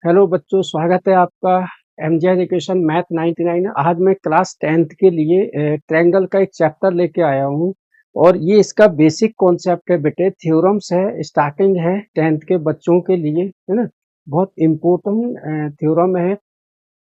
Hello बच्चों, स्वागत है आपका एमजे एजुकेशन मैथ 99। आज मैं क्लास 10th के लिए ट्रायंगल का एक चैप्टर लेके आया हूँ और ये इसका बेसिक कॉन्सेप्ट है बेटे। थ्योरम्स है, स्टार्टिंग है 10th के बच्चों के लिए, है ना। बहुत इम्पोर्टेंट थ्योरम है।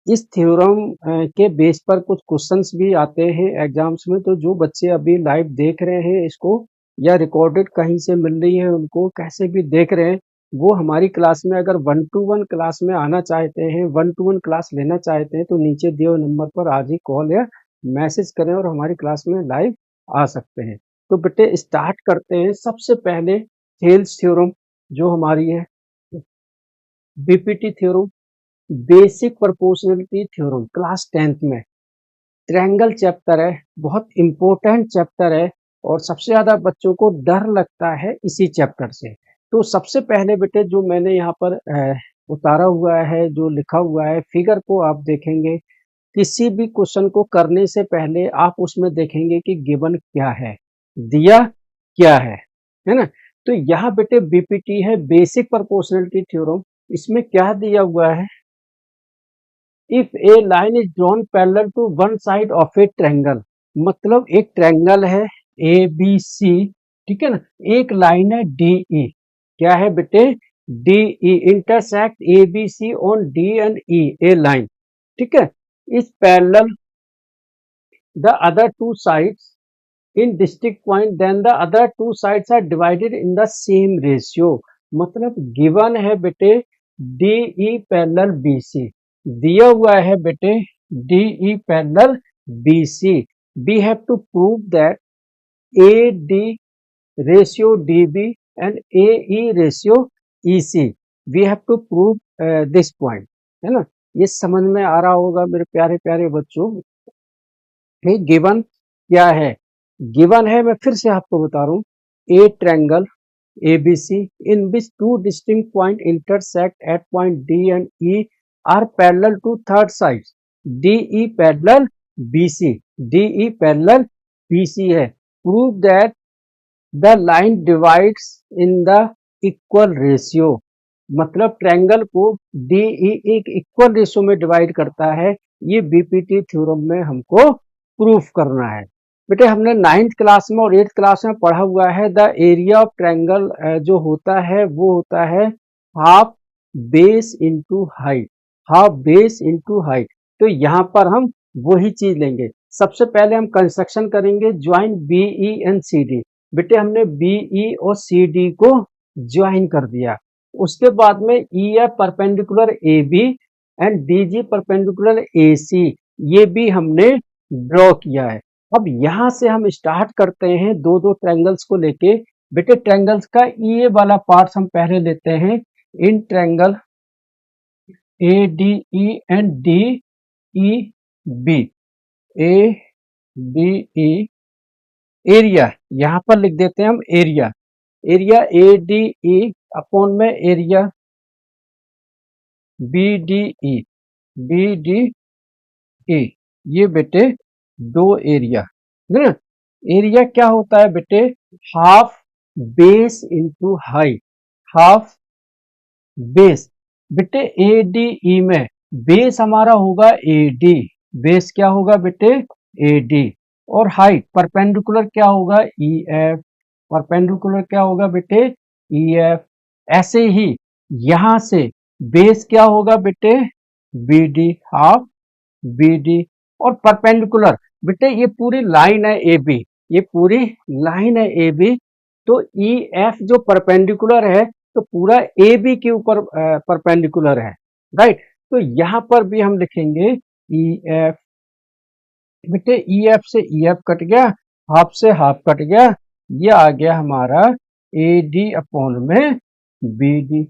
इस थ्योरम के बेस पर कुछ क्वेश्चंस भी आते हैं एग्जाम्स में। तो जो बच्चे अभी लाइव देख रहे हैं इसको या रिकॉर्डेड कहीं से मिल रही है उनको, कैसे भी देख रहे हैं, वो हमारी क्लास में अगर 1-to-1 क्लास में आना चाहते हैं, 1-to-1 क्लास लेना चाहते हैं, तो नीचे दिए हुए नंबर पर आज ही कॉल या मैसेज करें और हमारी क्लास में लाइव आ सकते हैं। तो बेटे स्टार्ट करते हैं। सबसे पहले थेल्स थ्योरम जो हमारी है, BPT theorem, basic proportionality theorem, class 10th में ट्रायंगल चैप्टर है। बहुत इंपॉर्टेंट चैप्टर है और सबसे ज्यादा बच्चों को डर लगता है इसी चैप्टर से। तो सबसे पहले बेटे जो मैंने यहाँ पर उतारा हुआ है, जो लिखा हुआ है, फिगर को आप देखेंगे। किसी भी क्वेश्चन को करने से पहले आप उसमें देखेंगे कि गिवन क्या है, दिया क्या है ना। तो यहाँ बेटे बीपीटी है, बेसिक प्रोपोर्शनलिटी थ्योरम। इसमें क्या दिया हुआ है, if a line is drawn parallel to one side of a triangle. मतलब एक ट्रायंगल है ए बी सी, ठीक है ना। एक लाइन है डी ई, क्या है बेटे, D E intersect A B C on D and E, a line, ठीक है। इस parallel the other two sides in distinct point, then the other two sides are divided in the same ratio. मतलब given है बेटे D E parallel B C, दिया हुआ है बेटे D E parallel B C. We have to prove that A D ratio D B and A E ratio E C. We have to prove this point, है ना। ये समझ में आ रहा होगा मेरे प्यारे प्यारे बच्चों। गिवन क्या है, गिवन है, मैं फिर से आपको बता रहा हूँ, ए triangle ABC in which two distinct points intersect at point D and E are parallel to third sides, DE parallel BC, DE parallel BC है। Prove that the line divides in the equal ratio। मतलब triangle को DE एक equal ratio में divide करता है। ये BPT theorem में हमको प्रूफ करना है। बेटे हमने 9th क्लास में और 8th क्लास में पढ़ा हुआ है, द एरिया ऑफ ट्रायंगल जो होता है वो होता है half base into height, half base into height. तो यहाँ पर हम वही चीज लेंगे। सबसे पहले हम कंस्ट्रक्शन करेंगे join B E and C D. बेटे हमने बीई और सी डी को ज्वाइन कर दिया। उसके बाद में E F perpendicular A B and D G perpendicular A C, ये भी हमने ड्रॉ किया है। अब यहाँ से हम स्टार्ट करते हैं दो दो ट्रायंगल्स को लेके। बेटे ट्रायंगल्स का ये वाला पार्ट हम पहले लेते हैं। इन triangle A D E and D E B, A D E, area यहाँ पर लिख देते हैं हम area. Area A D E upon में area B D E, B D E, ये बेटे दो एरिया है ना। एरिया क्या होता है बेटे, half base into height, half base. बेटे ए डी ई में बेस हमारा होगा ए डी, बेस क्या होगा बेटे ए डी, और हाइट परपेंडिकुलर क्या होगा ई एफ, परपेंडिकुलर क्या होगा बेटे ई एफ। ऐसे ही यहां से बेस क्या होगा बेटे B D, half B D, और परपेंडिकुलर बेटे ये पूरी लाइन है ए बी, ये पूरी लाइन है ए बी। तो ई एफ जो परपेंडिकुलर है तो पूरा ए बी के ऊपर परपेंडिकुलर है, राइट। तो यहां पर भी हम लिखेंगे ई एफ। बेटे ई एफ से ई एफ कट गया, हाफ से हाफ कट गया, ये आ गया हमारा ए डी अपॉन में B D,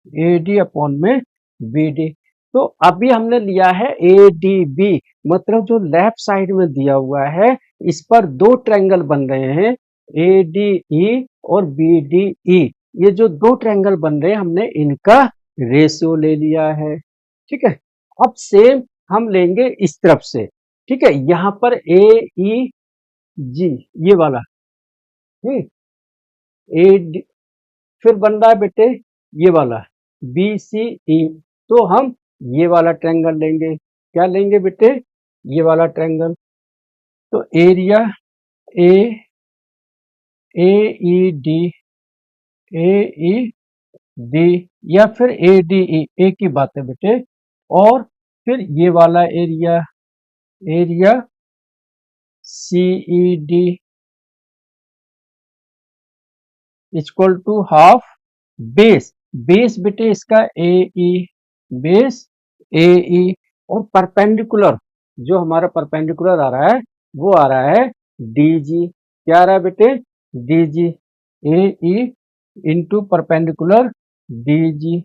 A D upon में बी डी। तो अभी हमने लिया है ए डी बी, मतलब जो लेफ्ट साइड में दिया हुआ है इस पर दो ट्रायंगल बन रहे हैं, ए डी ई और बी डी ई। ये जो दो ट्रायंगल बन रहे हैं हमने इनका रेशियो ले लिया है, ठीक है। अब सेम हम लेंगे इस तरफ से, ठीक है। यहां पर ए ई जी ये वाला, ए डी, फिर बन रहा है बेटे ये वाला बी सी ई। तो हम ये वाला ट्रायंगल लेंगे। क्या लेंगे बेटे? ये वाला ट्रायंगल। तो area A A E D A E D या फिर ए डी ई, एक ही बात है बेटे। और फिर ये वाला area, area C E D equal to half base. Base बेटे इसका ए ई, बेस ए ई, और परपेंडिकुलर जो हमारा परपेंडिकुलर आ रहा है वो आ रहा है डी जी। क्या आ रहा है बेटे? D G, A E into perpendicular D G.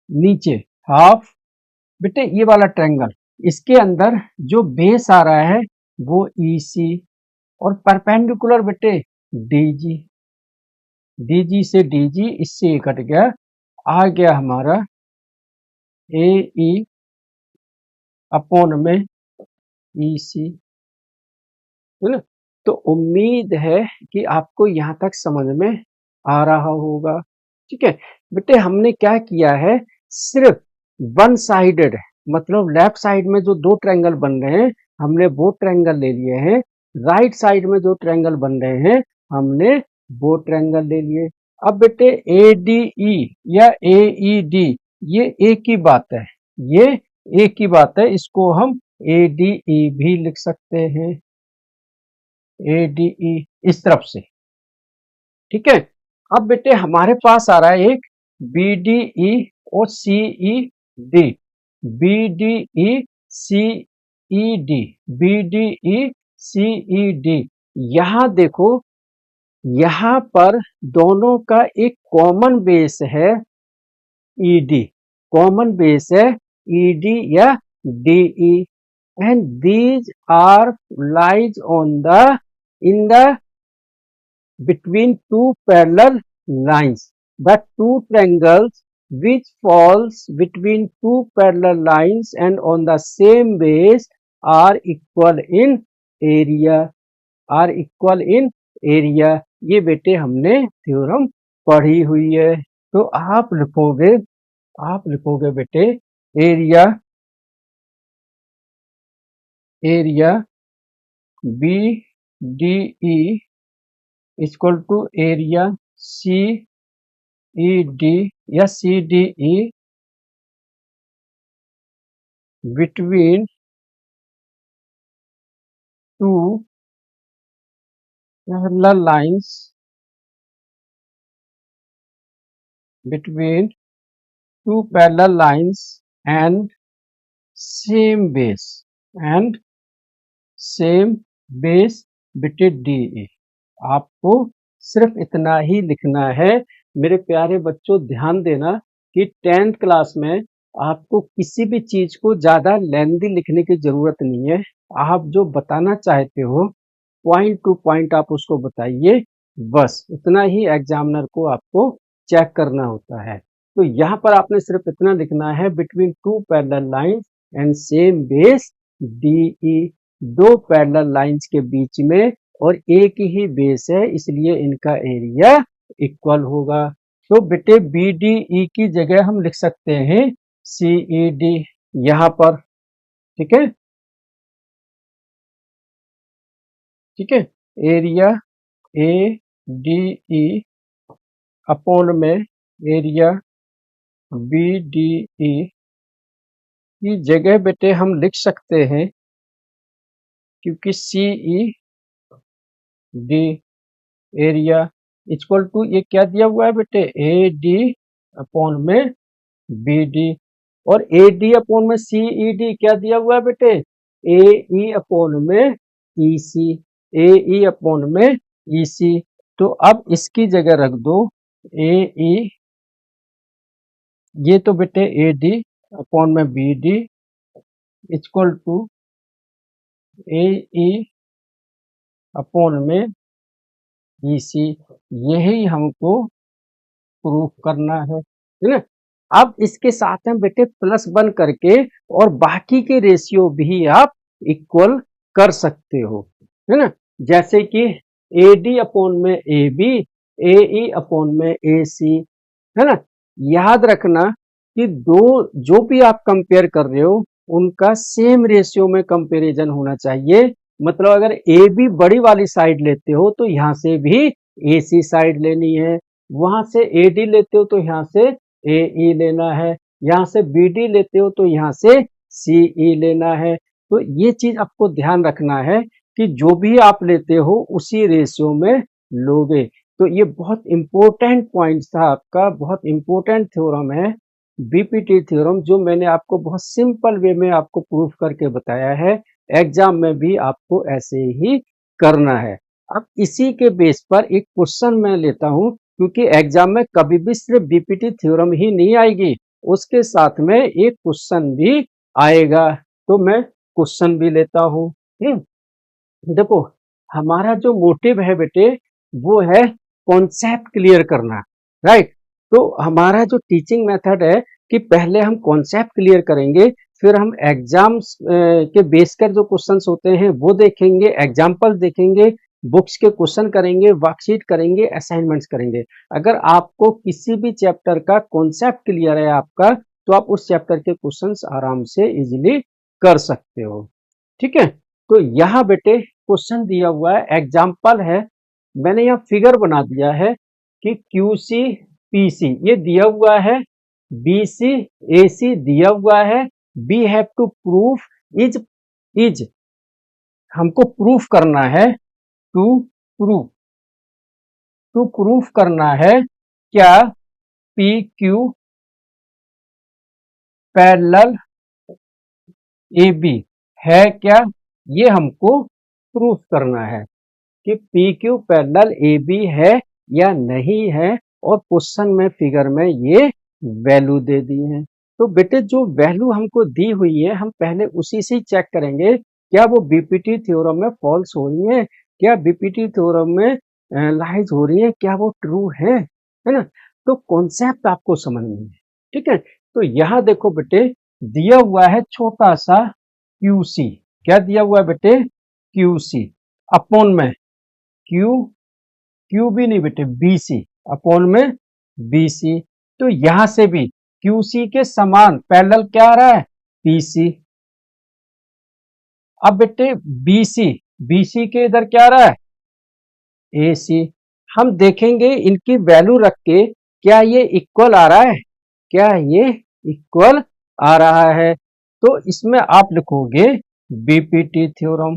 नीचे हाफ बेटे ये वाला ट्रायंगल, इसके अंदर जो बेस आ रहा है वो ई सी, और परपेंडिकुलर बेटे डी जी। डी जी से डी जी, इससे ये कट गया, आ गया हमारा ए ई अपॉन में ई सी, है ना। तो उम्मीद है कि आपको यहाँ तक समझ में आ रहा होगा। ठीक है बेटे, हमने क्या किया है, सिर्फ वन साइडेड, मतलब लेफ्ट साइड में जो दो ट्रायंगल बन रहे हैं हमने वो ट्रायंगल ले लिए हैं, राइट साइड में जो ट्रायंगल बन रहे हैं हमने वो ट्रायंगल ले लिए। अब बेटे ए डी ई या ए ई डी ये एक ही बात है, ये एक ही बात है, इसको हम ए डी ई भी लिख सकते हैं, ए डी ई इस तरफ से। ठीक है। अब बेटे हमारे पास आ रहा है एक बी डी ई और C E D, B D E C E D, B D E C E D. यहां देखो, यहां पर दोनों का एक कॉमन बेस है ई डी, कॉमन बेस है ई डी या D E, and these are lies on the in the between two parallel lines. The two triangles which falls between two parallel lines and on the same base are equal in area, are equal in area। ये बेटे हमने theorem पढ़ी हुई है। तो आप लिखोगे बेटे area, area B D E equal to area C E D या C D E between two parallel lines, between two parallel lines and same base, and same base बेटे डी ई। आपको सिर्फ इतना ही लिखना है। मेरे प्यारे बच्चों ध्यान देना कि 10th क्लास में आपको किसी भी चीज को ज्यादा लेंथी लिखने की जरूरत नहीं है। आप जो बताना चाहते हो पॉइंट टू पॉइंट आप उसको बताइए, बस इतना ही एग्जामिनर को आपको चेक करना होता है। तो यहाँ पर आपने सिर्फ इतना लिखना है, between two parallel lines and same base D E, दो पैरेलल लाइंस के बीच में और एक ही बेस है इसलिए इनका एरिया इक्वल होगा। तो बेटे बी डी ई की जगह हम लिख सकते हैं सी ई डी यहाँ पर। ठीक है, ठीक है। Area A D E upon में एरिया बी डी ई की जगह बेटे हम लिख सकते हैं, क्योंकि C E D area equal to ये क्या दिया हुआ है बेटे ए डी अपॉन में बी डी, और ए डी अपॉन में सी ई डी क्या दिया हुआ है बेटे ए ई अपॉन में ई सी, ए ई अपॉन में ई सी। तो अब इसकी जगह रख दो ए ई, ये तो बेटे ए डी अपॉन में B D equal to A E upon में ई सी। यही हमको प्रूफ करना है ना। अब इसके साथ में बेटे प्लस वन करके और बाकी के रेशियो भी आप इक्वल कर सकते हो, है ना। जैसे कि ए डी अपॉन में A B A E upon में ए सी, है ना। याद रखना कि दो जो भी आप कंपेयर कर रहे हो उनका सेम रेशियो में कंपैरिजन होना चाहिए। मतलब अगर ए बी बड़ी वाली साइड लेते हो तो यहाँ से भी ए सी साइड लेनी है, वहां से ए डी लेते हो तो यहाँ से ए ई लेना है, यहाँ से बी डी लेते हो तो यहाँ से सी ई लेना है। तो ये चीज आपको ध्यान रखना है कि जो भी आप लेते हो उसी रेशियो में लोगे। तो ये बहुत इंपॉर्टेंट पॉइंट था आपका, बहुत इंपॉर्टेंट थ्योरम है बीपीटी थ्योरम, जो मैंने आपको बहुत सिंपल वे में आपको प्रूफ करके बताया है। एग्जाम में भी आपको ऐसे ही करना है। अब इसी के बेस पर एक क्वेश्चन मैं लेता हूं, क्योंकि एग्जाम में कभी भी सिर्फ बीपीटी थ्योरम ही नहीं आएगी, उसके साथ में एक क्वेश्चन भी आएगा। तो मैं क्वेश्चन भी लेता हूं। देखो, हमारा जो मोटिव है बेटे वो है कॉन्सेप्ट क्लियर करना, राइट। तो हमारा जो टीचिंग मेथड है कि पहले हम कॉन्सेप्ट क्लियर करेंगे, फिर हम एग्जाम्स के बेस कर जो क्वेश्चंस होते हैं वो देखेंगे, एग्जाम्पल देखेंगे, बुक्स के क्वेश्चन करेंगे, वर्कशीट करेंगे, असाइनमेंट्स करेंगे। अगर आपको किसी भी चैप्टर का कॉन्सेप्ट क्लियर है आपका, तो आप उस चैप्टर के क्वेश्चंस आराम से इजीली कर सकते हो। ठीक है, तो यहाँ बेटे क्वेश्चन दिया हुआ है, एग्जाम्पल है, मैंने यहाँ फिगर बना दिया है कि क्यू सी पी सी ये दिया हुआ है, बी सी ए सी दिया हुआ है, we have to proof is हमको प्रूफ करना है, टू प्रूफ करना है क्या P Q parallel A B है क्या, ये हमको प्रूफ करना है कि P Q parallel A B है या नहीं है, और क्वेश्चन में फिगर में ये वैल्यू दे दी है। तो बेटे जो वैल्यू हमको दी हुई है हम पहले उसी से चेक करेंगे, क्या वो बीपीटी थ्योरम में फॉल्स हो रही है, क्या बीपीटी थ्योरम में लाइज हो रही है, क्या वो ट्रू है ना। तो कॉन्सेप्ट आपको समझना है, ठीक है। तो यहाँ देखो बेटे दिया हुआ है छोटा सा क्यूसी, क्या दिया हुआ है बेटे क्यूसी अपॉन में क्यू भी नहीं बेटे बीसी अपॉन में बीसी। तो यहां से भी क्यूसी के समान पैरेलल क्या आ रहा है पीसी। अब बेटे बीसी बीसी के इधर क्या आ रहा है एसी। हम देखेंगे इनकी वैल्यू रख के क्या ये इक्वल आ रहा है, क्या ये इक्वल आ रहा है। तो इसमें आप लिखोगे बीपीटी थ्योरम,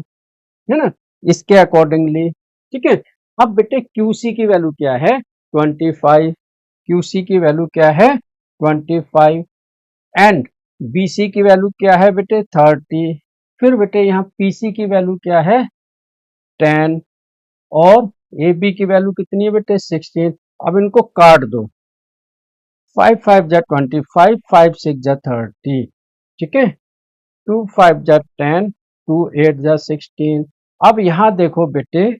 है ना, इसके अकॉर्डिंगली। ठीक है, अब बेटे क्यूसी की वैल्यू क्या है 25, क्यूसी की वैल्यू क्या है 25, एंड बीसी की वैल्यू क्या है बेटे 30। फिर बेटे यहाँ पीसी की वैल्यू क्या है 10, और ए बी की वैल्यू कितनी है बेटे 16। अब इनको काट दो, 5 5 जा 25, 5 6 जा 30, ठीक है, 2 5 जा 10, 2 8 जा 16। अब यहाँ देखो बेटे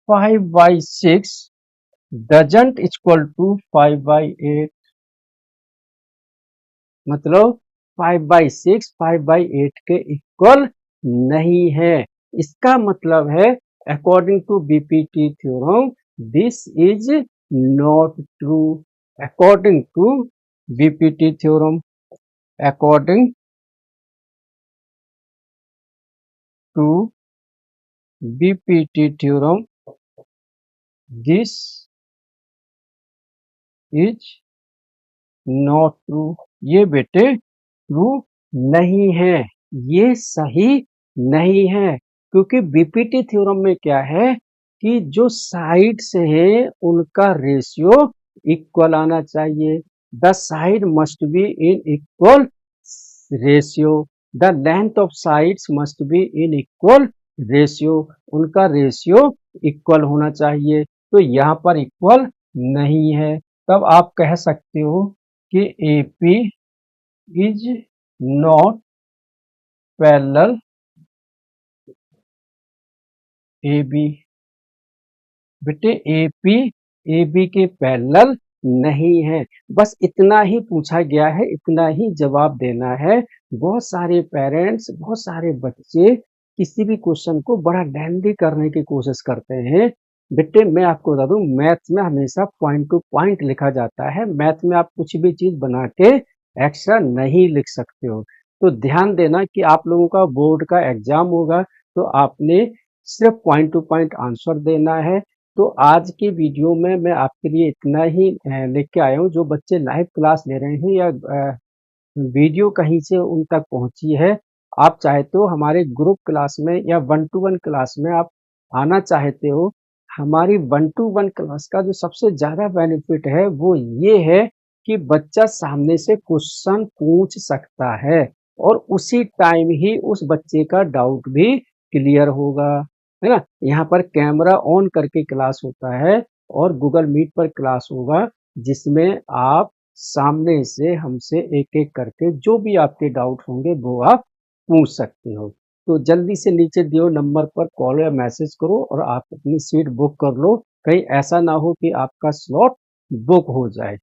5/6 डजंट इक्वल टू 5/8, मतलब 5/6 5/8 के इक्वल नहीं है। इसका मतलब है according to BPT theorem this is not true. According to BPT theorem, according to BPT theorem this is not true. ये बेटे ट्रू नहीं है, ये सही नहीं है, क्योंकि बीपीटी थ्योरम में क्या है कि जो साइड्स हैं उनका रेशियो इक्वल आना चाहिए। The side must be in equal ratio, the length of sides must be in equal ratio, उनका रेशियो इक्वल होना चाहिए। तो यहाँ पर इक्वल नहीं है, तब आप कह सकते हो कि AP is not parallel AB। बेटे AP AB के पैरेलल नहीं है, बस इतना ही पूछा गया है, इतना ही जवाब देना है। बहुत सारे पेरेंट्स, बहुत सारे बच्चे किसी भी क्वेश्चन को बड़ा लेंथी करने की कोशिश करते हैं, बेटे मैं आपको बता दूं, मैथ्स में हमेशा पॉइंट टू पॉइंट लिखा जाता है। मैथ में आप कुछ भी चीज बना के एक्स्ट्रा नहीं लिख सकते हो। तो ध्यान देना कि आप लोगों का बोर्ड का एग्जाम होगा, तो आपने सिर्फ पॉइंट टू पॉइंट आंसर देना है। तो आज की वीडियो में मैं आपके लिए इतना ही लेके आया हूँ। जो बच्चे लाइव क्लास ले रहे हैं या वीडियो कहीं से उन तक पहुंची है, आप चाहते हो हमारे ग्रुप क्लास में या वन टू वन क्लास में आप आना चाहते हो, हमारी वन टू वन क्लास का जो सबसे ज्यादा बेनिफिट है वो ये है कि बच्चा सामने से क्वेश्चन पूछ सकता है और उसी टाइम ही उस बच्चे का डाउट भी क्लियर होगा, है ना। यहाँ पर कैमरा ऑन करके क्लास होता है और गूगल मीट पर क्लास होगा, जिसमें आप सामने से हमसे एक-एक करके जो भी आपके डाउट होंगे वो आप पूछ सकते हो। तो जल्दी से नीचे दिए हुए नंबर पर कॉल या मैसेज करो और आप अपनी सीट बुक कर लो। कहीं ऐसा ना हो कि आपका स्लॉट बुक हो जाए।